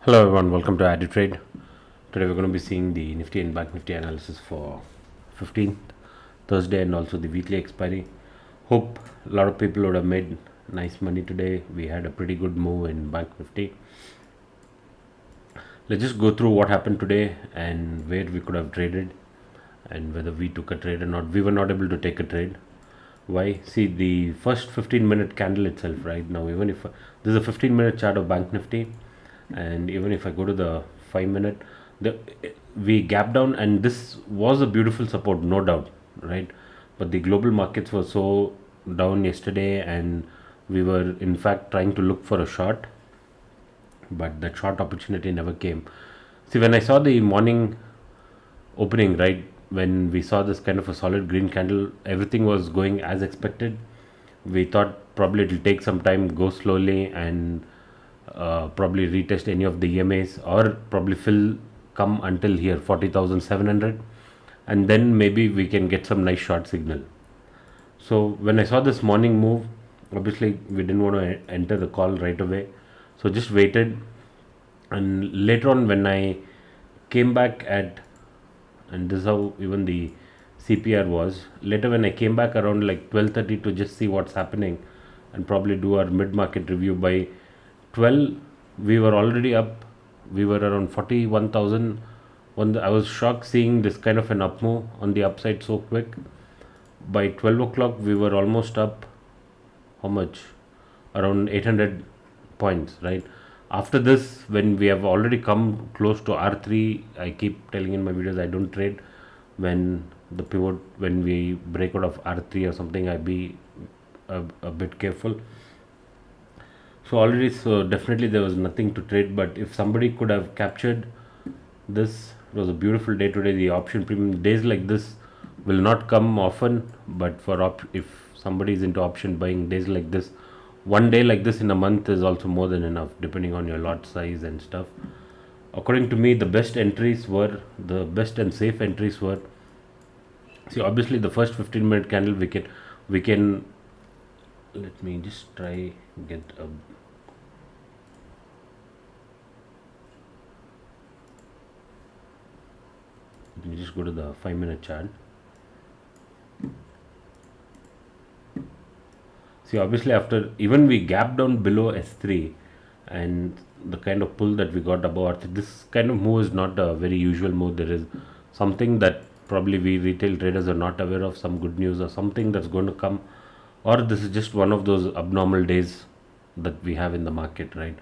Hello everyone, welcome to AdiTrade. Today we're going to be seeing the Nifty and Banknifty analysis for 15th Thursday and also the weekly expiry. Hope a lot of people would have made nice money today. We had a pretty good move in Banknifty. Let's just go through what happened today and where we could have traded and whether we took a trade or not. We were not able to take a trade. Why? See, the first 15-minute candle itself right now, even if this is a 15-minute chart of Banknifty, and even if I go to the 5-minute, we gap down, and this was a beautiful support, no doubt, right? But the global markets were so down yesterday, and we were in fact trying to look for a short, but that short opportunity never came. See, when I saw the morning opening, right, when we saw this kind of a solid green candle, everything was going as expected. We thought probably it'll take some time, go slowly, and probably retest any of the EMAs, or probably come until here 40,700, and then maybe we can get some nice short signal. So when I saw this morning move, obviously we didn't want to enter the call right away, so just waited. And later on, when I came back at, and this is how even the CPR was, later when I came back around like 12:30 to just see what's happening and probably do our mid-market review, by 12 we were already up. We were around 41,000. I was shocked seeing this kind of an up move on the upside so quick. By 12 o'clock we were almost up, how much, around 800 points, right? After this, when we have already come close to R3, I keep telling in my videos I don't trade when the pivot, when we break out of R3 or something, I be a bit careful. So already, so definitely there was nothing to trade. But if somebody could have captured this, it was a beautiful day today. The option premium, days like this will not come often, but for if somebody is into option buying, days like this, one day like this in a month is also more than enough, depending on your lot size and stuff. According to me, the best best and safe entries were, see, obviously the first 15-minute candle, we can let me just try get a, let me just go to the 5-minute chart. See, obviously after, even we gap down below S3, and the kind of pull that we got above R3, this kind of move is not a very usual move. There is something that probably we retail traders are not aware of, some good news or something that's going to come, or this is just one of those abnormal days that we have in the market, right?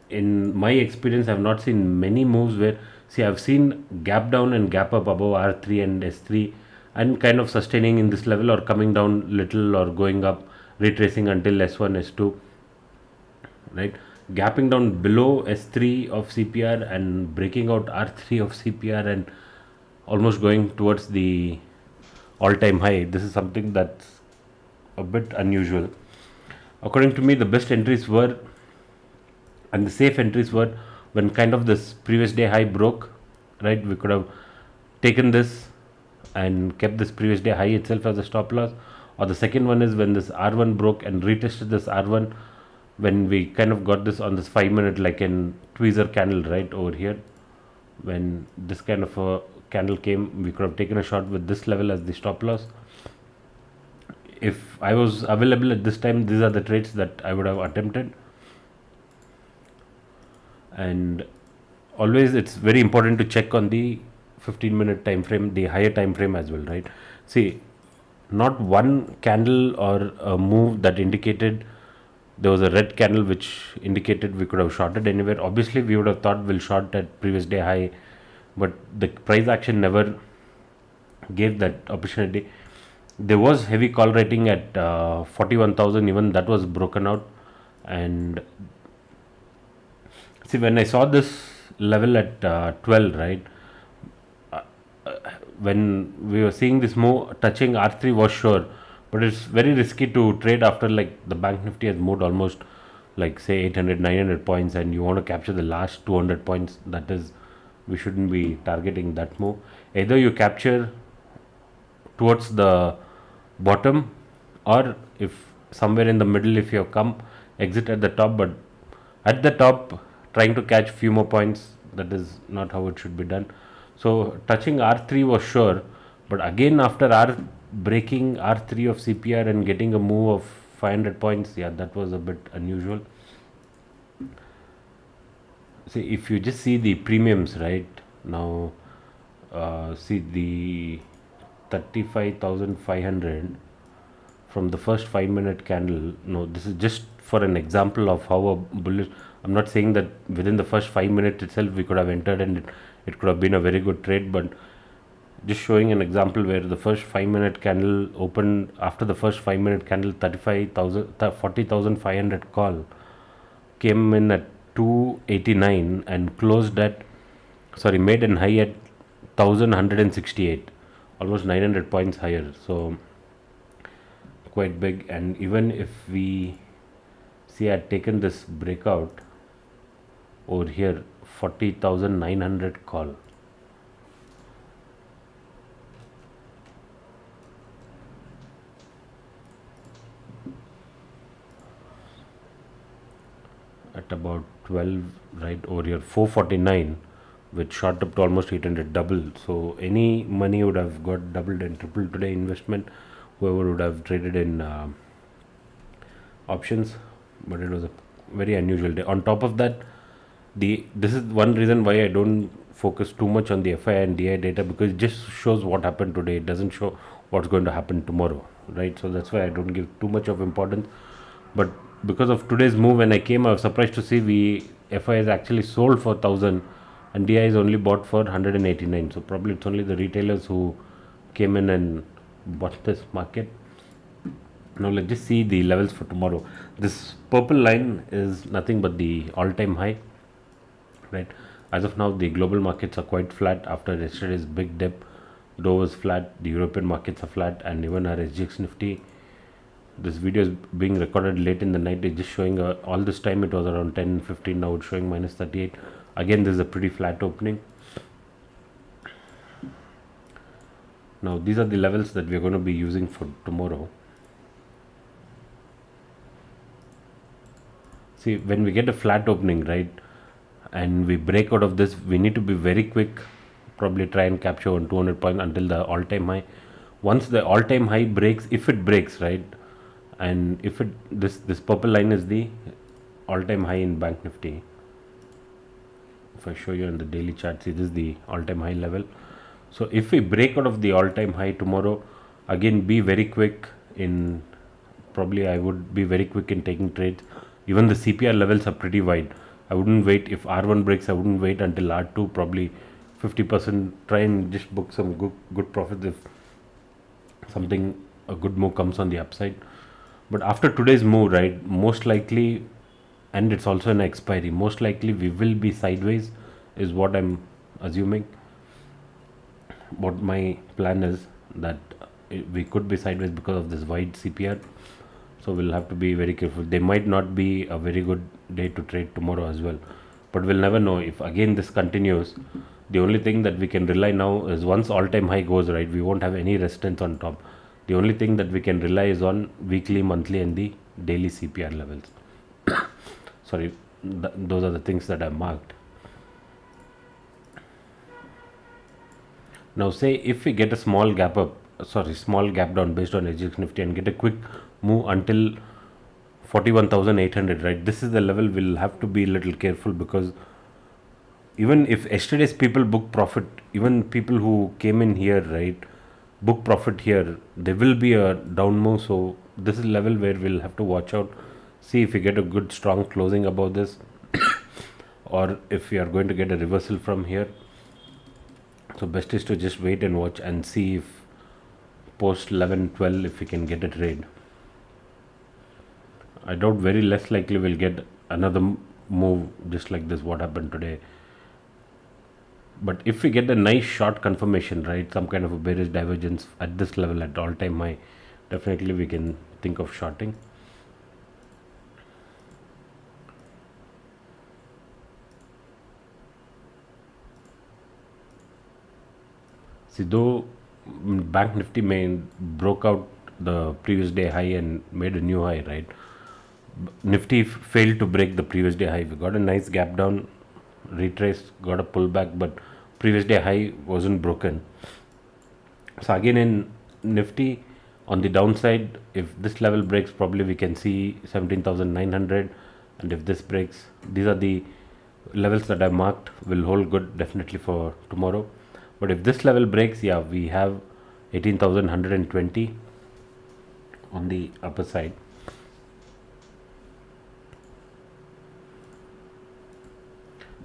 In my experience, I've not seen many moves where, see, I've seen gap down and gap up above R3 and S3 and kind of sustaining in this level, or coming down little or going up, retracing until S1, S2, right? Gapping down below S3 of CPR and breaking out R3 of CPR and almost going towards the all-time high. This is something that's a bit unusual. According to me, the best entries were, and the safe entries were, when kind of this previous day high broke, right? We could have taken this and kept this previous day high itself as a stop loss. Or the second one is when this R1 broke and retested this R1, when we kind of got this on this 5-minute, like in tweezer candle right over here. When this kind of a candle came, we could have taken a shot with this level as the stop loss. If I was available at this time, these are the trades that I would have attempted. And always it's very important to check on the 15-minute time frame, the higher time frame as well, right? See, not one candle or a move that indicated there was a red candle which indicated we could have shorted anywhere. Obviously we would have thought we'll short at previous day high, but the price action never gave that opportunity. There was heavy call rating at 41,000, even that was broken out. And see, when I saw this level at 12, right, when we were seeing this move touching R3 was sure, but it's very risky to trade after, like, the bank nifty has moved almost like say 800 900 points, and you want to capture the last 200 points. That is, we shouldn't be targeting that move. Either you capture towards the bottom, or if somewhere in the middle, if you have come, exit at the top. But at the top, trying to catch few more points. That is not how it should be done. So touching R3 was sure, but again after breaking R3 of CPR and getting a move of 500 points, yeah, that was a bit unusual. See, if you just see the premiums right now, see the 35,500 from the first 5-minute candle. No, this is just for an example of how a bullish. I'm not saying that within the first 5 minutes itself we could have entered and it could have been a very good trade, but just showing an example where the first 5-minute candle opened after the first 5-minute candle 40,500 call came in at 289 and closed at, sorry, made an high at 1,168, almost 900 points higher. So quite big. And even if we see, I had taken this breakout over here, 40,900 call. At about 12, right over here, 449, which shot up to almost 800, double. So any money would have got doubled and tripled today. Investment, whoever would have traded in options, but it was a very unusual day. On top of that, this is one reason why I don't focus too much on the FI and DI data, because it just shows what happened today. It doesn't show what's going to happen tomorrow, right? So that's why I don't give too much of importance. But because of today's move, when I came, I was surprised to see FI is actually sold for 1,000 and DI is only bought for 189. So probably it's only the retailers who came in and bought this market. Now let's just see the levels for tomorrow. This purple line is nothing but the all-time high, right? As of now, the global markets are quite flat after yesterday's big dip. Dow was flat, the European markets are flat, and even our SGX Nifty. This video is being recorded late in the night. It's just showing all this time it was around 10-15. Now it's showing minus 38. Again, this is a pretty flat opening. Now these are the levels that we're going to be using for tomorrow. See, when we get a flat opening, right, and we break out of this, we need to be very quick. Probably try and capture on 200 points until the all-time high. Once the all-time high breaks, if it breaks, right, and if this purple line is the all-time high in Banknifty. If I show you on the daily chart, see, this is the all-time high level. So if we break out of the all-time high tomorrow, again, be very quick in, probably I would be very quick in taking trades. Even the CPR levels are pretty wide. I wouldn't wait. If R1 breaks, I wouldn't wait until R2, probably 50%. Try and just book some good profits if a good move comes on the upside. But after today's move, right, most likely, and it's also an expiry, most likely we will be sideways, is what I'm assuming. What my plan is, that we could be sideways because of this wide CPR. So we'll have to be very careful. They might not be a very good day to trade tomorrow as well, but we'll never know. If again this continues, the only thing that we can rely now is once all-time high goes, right, we won't have any resistance on top. The only thing that we can rely is on weekly, monthly and the daily CPR levels. Sorry, those are the things that I marked. Now say if we get a small gap down based on SGX Nifty and get a quick move until 41,800, right, this is the level we'll have to be a little careful, because even if yesterday's people book profit, even people who came in here, right, book profit here, there will be a down move. So this is level where we'll have to watch out, see if we get a good strong closing above this or if we are going to get a reversal from here. So best is to just wait and watch and see if post 11-12 if we can get a trade. I doubt, very less likely we'll get another move just like this, what happened today. But if we get a nice short confirmation, right, some kind of a bearish divergence at this level at all-time high, definitely we can think of shorting. See, though Bank Nifty broke out the previous day high and made a new high, right, Nifty failed to break the previous day high. We got a nice gap down, retraced, got a pullback, but previous day high wasn't broken. So again in Nifty, on the downside, if this level breaks, probably we can see 17,900, and if this breaks, these are the levels that I marked, will hold good definitely for tomorrow. But if this level breaks, yeah, we have 18,120 on the upper side.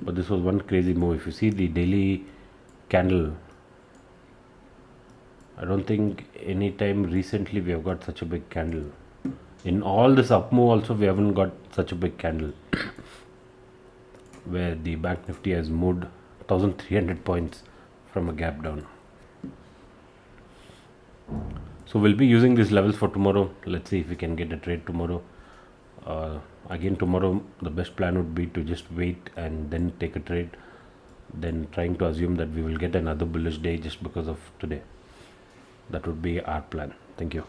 But this was one crazy move. If you see the daily candle, I don't think any time recently we have got such a big candle. In all this up move also, we haven't got such a big candle where the Banknifty has moved 1300 points from a gap down. So we'll be using these levels for tomorrow. Let's see if we can get a trade tomorrow. Again tomorrow the best plan would be to just wait and then take a trade, then trying to assume that we will get another bullish day just because of today. That would be our plan. Thank you.